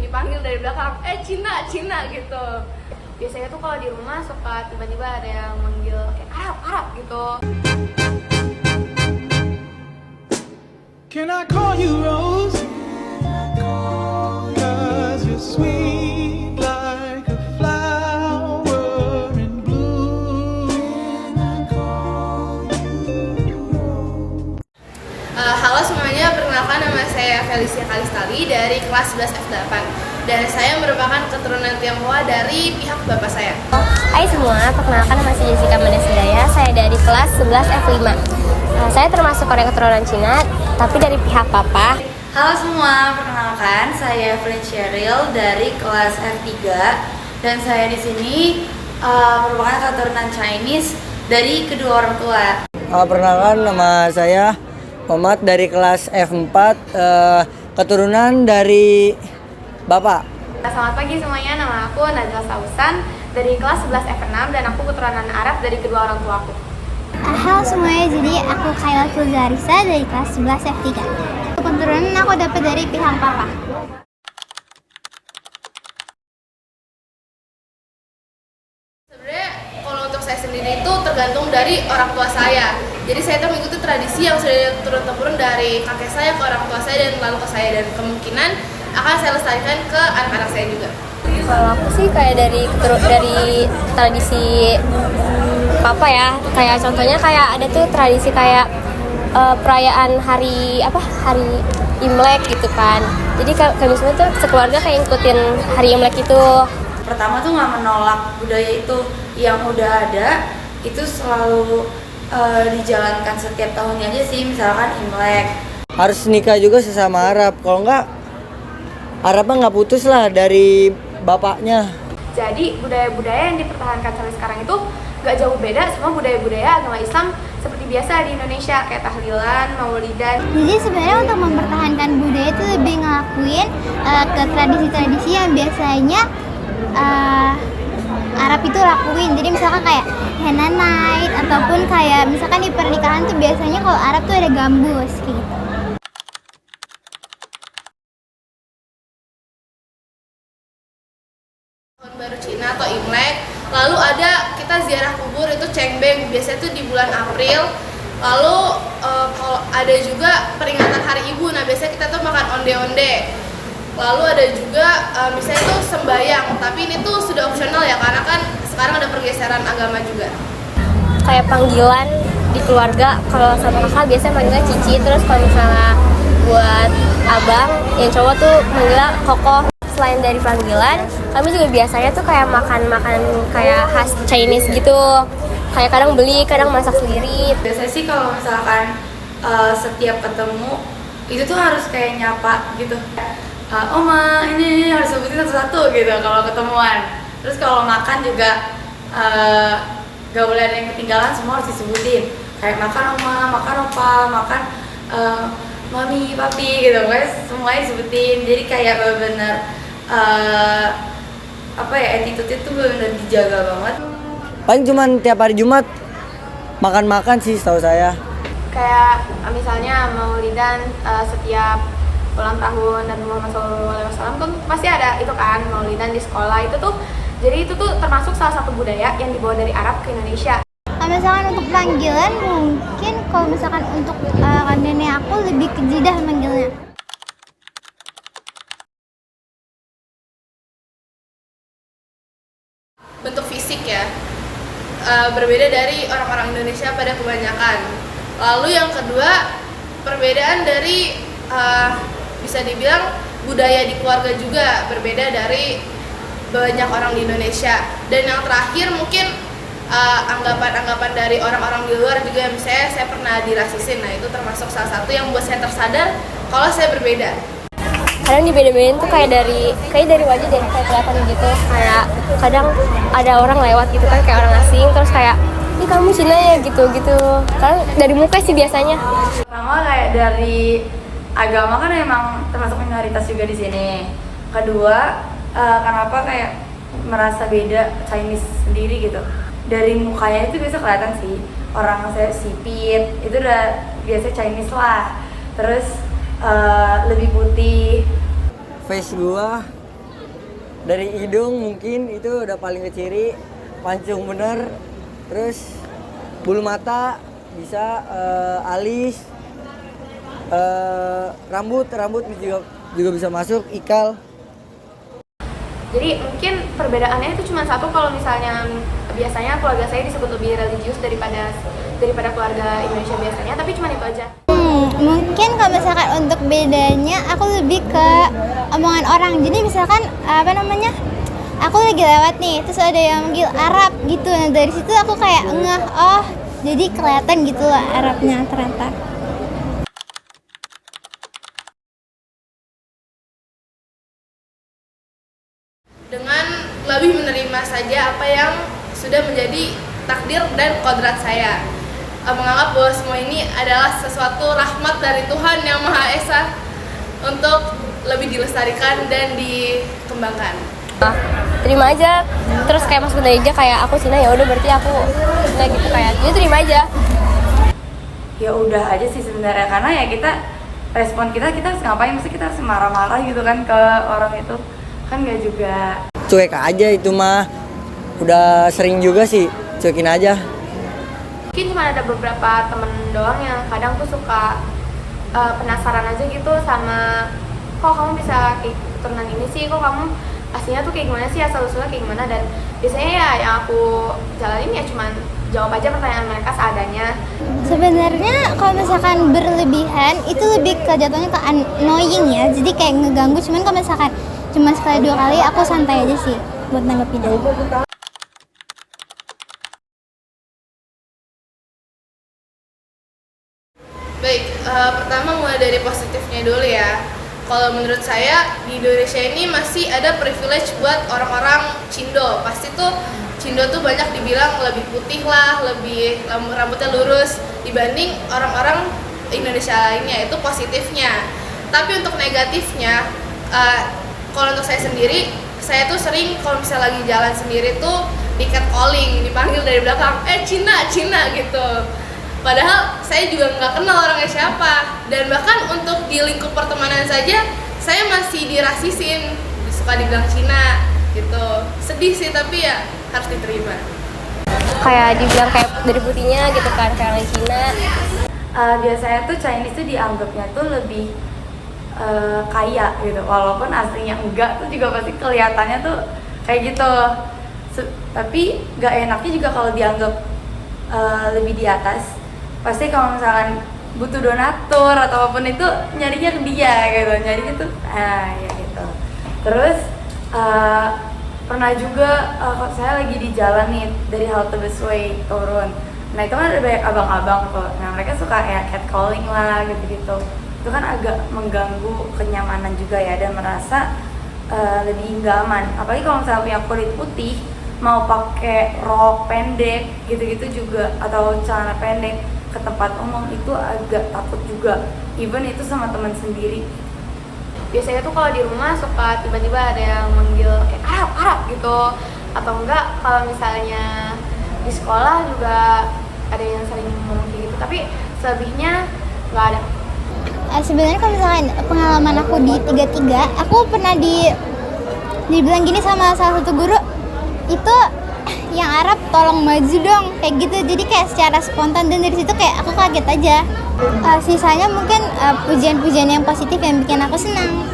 dipanggil dari belakang, Cina, Cina gitu. Biasanya tuh kalau di rumah suka tiba-tiba ada yang manggil kayak Arab, Arab gitu. Can I call you Rose? Cause you're sweet like a flower in bloom. Halo semuanya, perkenalkan nama saya Felicia Kalistali dari kelas 11 F8 dan saya merupakan keturunan Tionghoa dari pihak bapak saya. Hai semua, perkenalkan nama saya Jessica Mandesidaya, saya dari kelas 11 F5. Saya termasuk orang keturunan Cina, tapi dari pihak papa. Halo semua, perkenalkan saya Evelyn Cheryl dari kelas F3 dan saya di sini merupakan keturunan Chinese dari kedua orang tua. Perkenalkan nama saya Muhammad dari kelas F4, keturunan dari Bapak. Selamat pagi semuanya, nama aku Najla Sausan dari kelas 11 F6 dan aku keturunan Arab dari kedua orang tua aku. Halo semuanya, jadi aku Kayla Filzarisa dari kelas 11 F3. Keturunan aku dapat dari pihak papa. Sebenarnya kalau untuk saya sendiri itu tergantung dari orang tua saya. Jadi saya tuh mengikuti tradisi yang sudah turun-temurun dari kakek saya ke orang tua saya dan lalu ke saya, dan kemungkinan akan saya lestarikan ke anak-anak saya juga. Kalau aku sih kayak dari tradisi papa ya, kayak contohnya kayak ada tuh tradisi kayak perayaan hari Imlek gitu kan. Jadi kami semua tuh sekeluarga kayak ngikutin hari Imlek itu. Pertama tuh nggak menolak budaya itu yang udah ada, itu selalu dijalankan setiap tahunnya aja sih, misalkan Imlek. Harus nikah juga sesama Arab, kalau enggak Arabnya nggak putus lah dari bapaknya. Jadi budaya-budaya yang dipertahankan sampai sekarang itu gak jauh beda sama budaya-budaya agama Islam seperti biasa di Indonesia, kayak tahlilan, maulidan. Jadi sebenarnya untuk mempertahankan budaya itu lebih ngelakuin ke tradisi-tradisi yang biasanya Arab itu lakuin. Jadi misalkan kayak henna night ataupun kayak misalkan di pernikahan tuh biasanya kalau Arab tuh ada gambus kayak gitu. Tahun baru Cina atau Imlek, lalu ada kita ziarah kubur itu Cengbeng, biasanya itu di bulan April. Lalu kalau ada juga peringatan Hari Ibu, nah biasanya kita tuh makan onde-onde. Lalu ada juga misalnya tuh sembayang, tapi ini tuh sudah opsional ya karena kan sekarang ada pergeseran agama juga. Kayak panggilan di keluarga, kalau sama kakak biasanya manggilnya Cici, terus kalau misalnya buat abang yang cowok tuh manggilnya Koko. Selain dari panggilan, kami juga biasanya tuh kayak makan kayak khas Chinese gitu. Kayak kadang beli, kadang masak sendiri. Biasanya sih kalau misalkan setiap ketemu itu tuh harus kayak nyapa gitu. Oma, ini harus sebutin satu-satu gitu kalau ketemuan. Terus kalau makan juga gak boleh ada yang ketinggalan, semua harus disebutin. Kayak makan oma, makan opa, makan mami, papi gitu, guys, semuanya disebutin. Jadi kayak bener-bener attitude itu benar-benar dijaga banget. Paling cuman tiap hari Jumat makan-makan sih setahu saya. Kayak misalnya maulidan setiap ulang tahun dan Muhammad SAW kan pasti ada itu kan, maulidan di sekolah itu tuh. Jadi itu tuh termasuk salah satu budaya yang dibawa dari Arab ke Indonesia. Kalau misalkan untuk panggilan mungkin kalau misalkan untuk nenek aku lebih ke jidah manggilnya. Bentuk fisik ya, berbeda dari orang-orang Indonesia pada kebanyakan. Lalu yang kedua, perbedaan dari bisa dibilang budaya di keluarga juga berbeda dari banyak orang di Indonesia. Dan yang terakhir mungkin anggapan-anggapan dari orang-orang di luar juga, misalnya saya pernah dirasisin. Nah itu termasuk salah satu yang buat saya tersadar kalau saya berbeda. Kadang dibeda-bedain tuh kayak dari wajah deh, kayak kelihatan gitu. Kayak kadang ada orang lewat gitu kan, kayak orang asing, terus kayak ih kamu Cina ya gitu. Kadang dari muka sih biasanya. Pertama kayak dari agama kan emang termasuk minoritas juga di sini. Kedua, kenapa kayak merasa beda Chinese sendiri gitu. Dari mukanya itu biasa kelihatan sih, orang saya sipit, itu udah biasa Chinese lah. Terus lebih putih. Face gua Dari hidung mungkin itu udah paling ke ciri, pancung bener, terus bulu mata bisa, alis, rambut juga bisa masuk, ikal. Jadi mungkin perbedaannya itu cuma satu, kalau misalnya biasanya keluarga saya disebut lebih religius daripada keluarga Indonesia biasanya, tapi cuma itu aja. Mungkin kalau misalkan untuk bedanya aku lebih ke omongan orang. Jadi misalkan aku lagi lewat nih, terus ada yang manggil Arab gitu. Nah dari situ aku kayak ngeh, oh jadi kelihatan gitu lah Arabnya ternyata. Dengan lebih menerima saja apa yang sudah menjadi takdir dan kodrat saya, menganggap bahwa semua ini adalah sesuatu rahmat dari Tuhan Yang Maha Esa untuk lebih dilestarikan dan dikembangkan. Terima aja, terus kayak masuk Indonesia kayak aku Cina, ya udah berarti aku Cina gitu, kayak jadi terima aja. Ya udah aja sih sebenarnya, karena ya respon kita harus ngapain, mesti kita harus marah-marah gitu kan ke orang itu, kan nggak juga. Cuek aja itu mah, udah sering juga sih, cuekin aja. Mungkin cuma ada beberapa temen doang yang kadang tuh suka penasaran aja gitu sama, kok kamu bisa kayak keturunan ini sih, kok kamu aslinya tuh kayak gimana sih, asal-usulnya kayak gimana. Dan biasanya ya yang aku jalanin ya cuman jawab aja pertanyaan mereka seadanya. Sebenarnya kalau misalkan berlebihan itu lebih ke jatuhnya ke annoying ya, jadi kayak ngeganggu. Cuman kalau misalkan cuma sekali dua kali aku santai aja sih buat nanggepinnya. Baik, pertama mulai dari positifnya dulu ya. Kalau menurut saya di Indonesia ini masih ada privilege buat orang-orang Cindo. Pasti tuh Cindo tuh banyak dibilang lebih putih lah, lebih rambutnya lurus dibanding orang-orang Indonesia lainnya, itu positifnya. Tapi untuk negatifnya, kalau untuk saya sendiri, saya tuh sering kalau misalnya lagi jalan sendiri tuh di catcalling, dipanggil dari belakang, Cina gitu. Padahal saya juga nggak kenal orangnya siapa, dan bahkan untuk di lingkup pertemanan saja saya masih dirasisin, suka dibilang Cina gitu. Sedih sih, tapi ya harus diterima. Kayak dibilang kayak dari putihnya gitu kan, kayak orang Cina. Biasanya tuh Chinese tuh dianggapnya tuh lebih kaya gitu, walaupun aslinya enggak, tuh juga pasti kelihatannya tuh kayak gitu. Tapi nggak enaknya juga kalau dianggap lebih di atas. Pasti kalau misalkan butuh donatur atau apapun itu nyarinya ke dia gitu, nyarinya tuh ya gitu. Terus pernah juga saya lagi di jalan nih dari halte busway turun, nah itu kan ada banyak abang-abang tuh, nah mereka suka kayak catcalling lah gitu-gitu. Itu kan agak mengganggu kenyamanan juga ya, dan merasa lebih nggak aman. Apalagi kalau misalnya punya kulit putih, mau pakai rok pendek gitu-gitu juga atau celana pendek ke tempat umum itu agak takut juga, even itu sama teman sendiri. Biasanya tuh kalau di rumah suka tiba-tiba ada yang manggil kayak Arab gitu, atau enggak kalau misalnya di sekolah juga ada yang sering ngomong kayak gitu, tapi selebihnya nggak ada. Sebenarnya kalau misalkan pengalaman aku di 33, aku pernah dibilang gini sama salah satu guru, itu yang Arab tolong maju dong, kayak gitu. Jadi kayak secara spontan, dan dari situ kayak aku kaget aja. Sisanya mungkin pujian-pujian yang positif yang bikin aku senang.